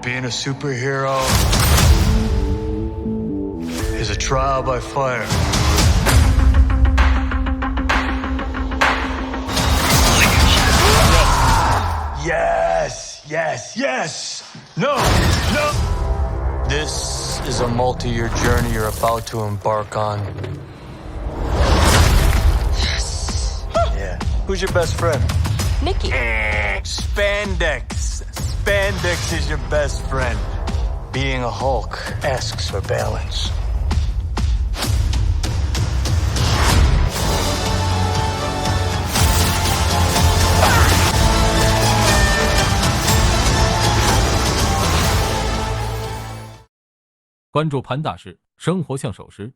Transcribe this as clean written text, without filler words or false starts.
Being a superhero is a trial by fire. Yes, yes, yes! No, no! This is a multi-year journey you're about to embark on. Yes! Yeah. Who's your best friend? Nikki. Spandex. Spandex is your best friend. Being a Hulk asks for balance. 关注潘大师，生活像首诗。